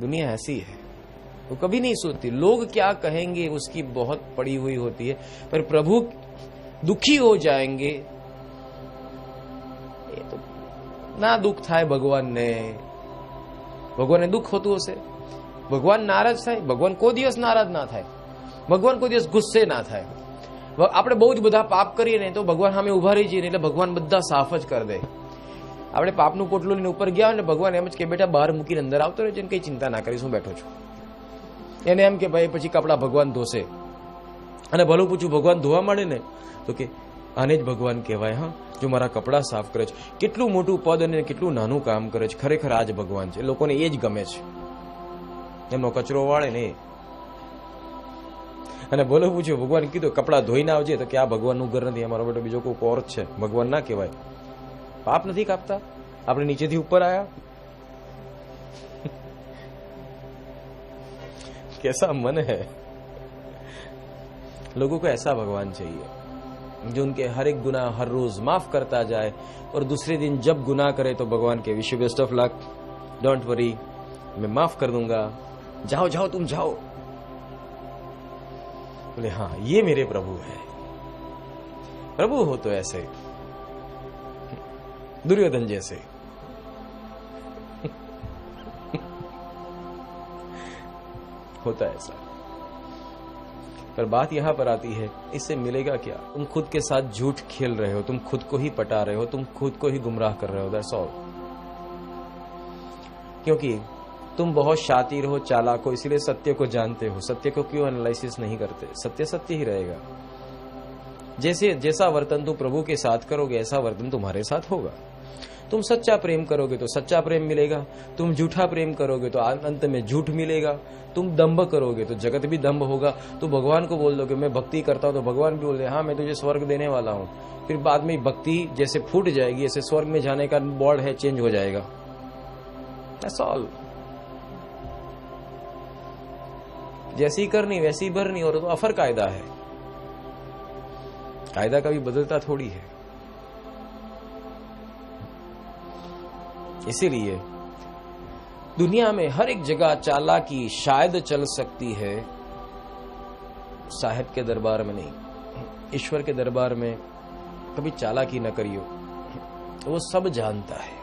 दुनिया ऐसी है, वो कभी नहीं सोचती लोग क्या कहेंगे उसकी बहुत पड़ी हुई होती है, पर प्रभु दुखी हो जाएंगे ये तो ना दुख थाय ભગવાનને દુઃખ હોતું હશે, ભગવાન નારાજ થાય, ભગવાન કોઈ દિવસ નારાજ ના થાય, ભગવાન કોઈ દિવસ ગુસ્સે ના થાય। આપણે બહુ જ બધા પાપ કરીએ ને તો ભગવાન સામે ઉભા રહી જઈએ એટલે ભગવાન બધા સાફ જ કરી દે। આપણે પાપનું પોટલું લઈને ઉપર ગયા ને ભગવાન એમ જ કે બેટા બહાર મૂકીને અંદર આવતો રહેજે, કઈ ચિંતા ના કરીશ, હું બેઠો છું। એને એમ કે ભાઈ પછી કપડા ભગવાન ધોશે, અને ભલું પૂછું ભગવાન ધોવા મળે ને તો કે આને જ ભગવાન કહેવાય। હા, જો મારા કપડા સાફ કરે છે, કેટલું મોટું પદ અને કેટલું નાનું કામ કરે છે, ખરેખર આ જ ભગવાન છે। લોકોને એ જ ગમે છે, એમનો કચરો વાળે ને। અને ભલે પૂછ્યું ભગવાન કીધું કપડા ધોઈને આવજે તો કે આ ભગવાનનું ઘર નથી, અમારો બેટો બીજો કોઈ કોર્સ છે, ભગવાન ના કહેવાય। પાપ નથી કાપતા, આપણે નીચેથી ઉપર આયા। कैसा मन है, लोगों को ऐसा भगवान चाहिए जो उनके हर एक गुनाह हर रोज माफ करता जाए, और दूसरे दिन जब गुनाह करे तो भगवान के wish you best of luck, don't worry, मैं माफ कर दूंगा, जाओ जाओ तुम जाओ। बोले हाँ ये मेरे प्रभु है। प्रभु हो तो ऐसे, दुर्योधन जैसे। होता है ऐसा, पर बात यहां पर आती है इससे मिलेगा क्या? तुम खुद के साथ झूठ खेल रहे हो, तुम खुद को ही पटा रहे हो, तुम खुद को ही गुमराह कर रहे हो, दैट्स ऑल। क्योंकि तुम बहुत शातिर हो, चालाक हो, इसलिए सत्य को जानते हो। सत्य को क्यों एनालिसिस नहीं करते? सत्य सत्य ही रहेगा। जैसा वर्तन तुम प्रभु के साथ करोगे ऐसा वर्तन तुम्हारे साथ होगा। तुम सच्चा प्रेम करोगे तो सच्चा प्रेम मिलेगा, तुम झूठा प्रेम करोगे तो अंत में झूठ मिलेगा। तुम दंभ करोगे तो जगत भी दंभ होगा। तो भगवान को बोल दोगे मैं भक्ति करता हूं तो भगवान भी बोल दे हाँ मैं तुझे स्वर्ग देने वाला हूं। फिर बाद में भक्ति जैसे फूट जाएगी, ऐसे स्वर्ग में जाने का बोर्ड है चेंज हो जाएगा। That's all. जैसी करनी वैसी भरनी, और तो अफर कायदा है, कायदा कभी बदलता थोड़ी है। इसीलिए दुनिया में हर एक जगह चालाकी शायद चल सकती है, साहेब के दरबार में नहीं। ईश्वर के दरबार में कभी चालाकी न करियो, वो सब जानता है।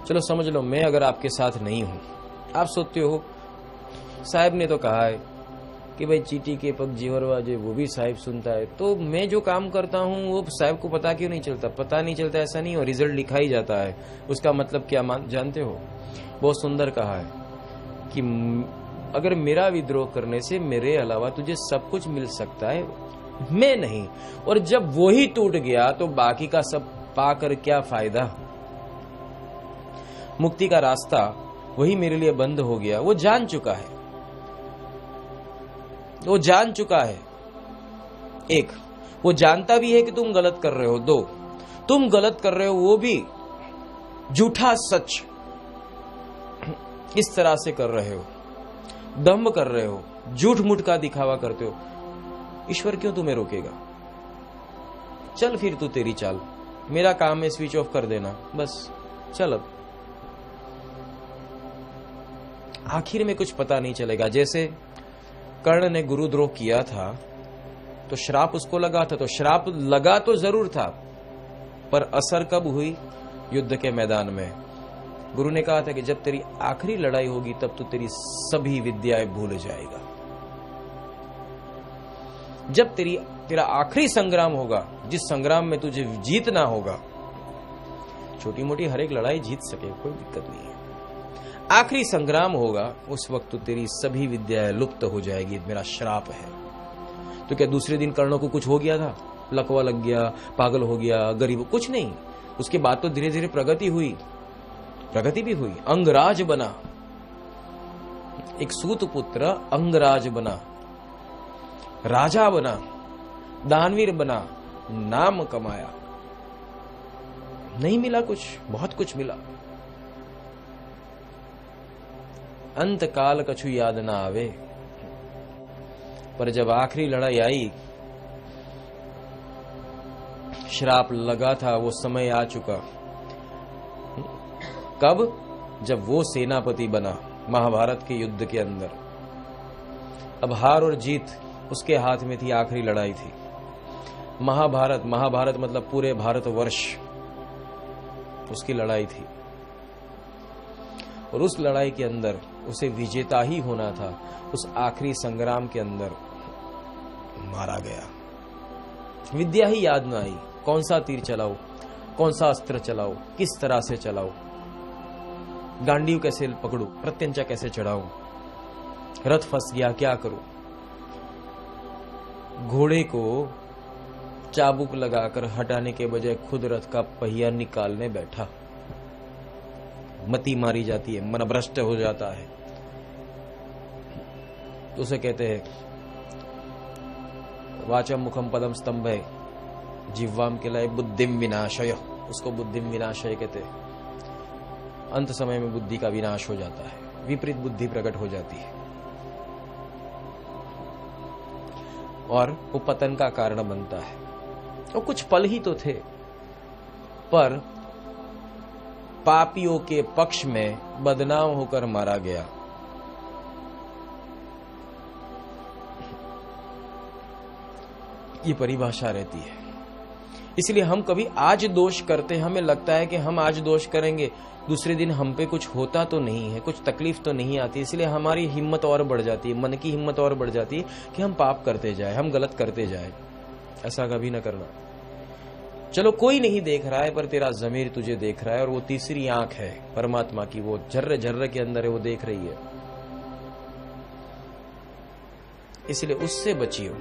चलो समझ लो मैं अगर आपके साथ नहीं हूं, आप सोचते हो साहब ने तो कहा है कि भाई चीटी के पग जीवरवा जो वो भी साहिब सुनता है, तो मैं जो काम करता हूं वो साहिब को पता क्यों नहीं चलता? पता नहीं चलता ऐसा नहीं, और रिजल्ट लिखा ही जाता है। उसका मतलब क्या जानते हो? बहुत सुंदर कहा है कि अगर मेरा विद्रोह करने से मेरे अलावा तुझे सब कुछ मिल सकता है, मैं नहीं। और जब वो ही टूट गया तो बाकी का सब पाकर क्या फायदा? मुक्ति का रास्ता वही मेरे लिए बंद हो गया। वो जान चुका है, वो जान चुका है। एक, वो जानता भी है कि तुम गलत कर रहे हो। दो, तुम गलत कर रहे हो वो भी झूठा सच इस तरह से कर रहे हो, दम्भ कर रहे हो, झूठ मूठ का दिखावा करते हो। ईश्वर क्यों तुम्हें रोकेगा? चल फिर तू तेरी चाल, मेरा काम है स्विच ऑफ कर देना, बस चल। अब आखिर में कुछ पता नहीं चलेगा। जैसे कर्ण ने गुरुद्रोह किया था तो श्राप उसको लगा था, तो श्राप लगा तो जरूर था, पर असर कब हुई? युद्ध के मैदान में। गुरु ने कहा था कि जब तेरी आखिरी लड़ाई होगी तब तो तेरी सभी विद्याएं भूल जाएगा। जब तेरा आखिरी संग्राम होगा, जिस संग्राम में तुझे जीतना होगा, छोटी मोटी हर एक लड़ाई जीत सके कोई दिक्कत नहीं है, आखिरी संग्राम होगा, उस वक्त तो तेरी सभी विद्याएं लुप्त हो जाएगी। मेरा श्राप है। तो क्या दूसरे दिन कर्ण को कुछ हो गया था? लकवा लग गया, पागल हो गया, गरीब? कुछ नहीं। उसके बाद तो धीरे धीरे प्रगति हुई, प्रगति भी हुई, अंगराज बना। एक सूत पुत्र अंगराज बना, राजा बना, दानवीर बना, नाम कमाया। नहीं मिला कुछ, बहुत कुछ मिला। अंत काल कछु याद ना आवे, पर जब आखिरी लड़ाई आई, श्राप लगा था, वो समय आ चुका। कब? जब वो सेनापति बना महाभारत के युद्ध के अंदर, अब हार और जीत उसके हाथ में थी। आखिरी लड़ाई थी महाभारत मतलब पूरे भारतवर्ष, उसकी लड़ाई थी और उस लड़ाई के अंदर उसे विजेता ही होना था। उस आखिरी संग्राम के अंदर मारा गया। विद्या ही याद ना आई, कौन सा तीर चलाओ, कौन सा अस्त्र चलाओ, किस तरह से चलाओ, गांडीव कैसे पकड़ू, प्रत्यंचा कैसे चढ़ाऊं, रथ फंस गया क्या करूं। घोड़े को चाबुक लगाकर हटाने के बजाय खुद रथ का पहिया निकालने बैठा। मति मारी जाती है, मन भ्रष्ट हो जाता है। तो उसे कहते हैं वाचम मुखम पदम स्तंभे जिह्वाम किलय बुद्धिम विनाशय, उसको बुद्धिम विनाशय कहते हैं। अंत समय में बुद्धि का विनाश हो जाता है, विपरीत बुद्धि प्रकट हो जाती है और वो पतन का कारण बनता है। और कुछ पल ही तो थे, पर पापियों के पक्ष में बदनाम होकर मारा गया। ये परिभाषा रहती है। इसलिए हम कभी आज दोष करते हैं, हमें लगता है कि हम आज दोष करेंगे, दूसरे दिन हम पे कुछ होता तो नहीं है, कुछ तकलीफ तो नहीं आती, इसलिए हमारी हिम्मत और बढ़ जाती है, मन की हिम्मत और बढ़ जाती है कि हम पाप करते जाए, हम गलत करते जाए। ऐसा कभी ना करना। चलो कोई नहीं देख रहा है, पर तेरा ज़मीर तुझे देख रहा है, और वो तीसरी आंख है परमात्मा की, वो जर्रे जर्रे के अंदर है, वो देख रही है। इसलिए उससे बचियो।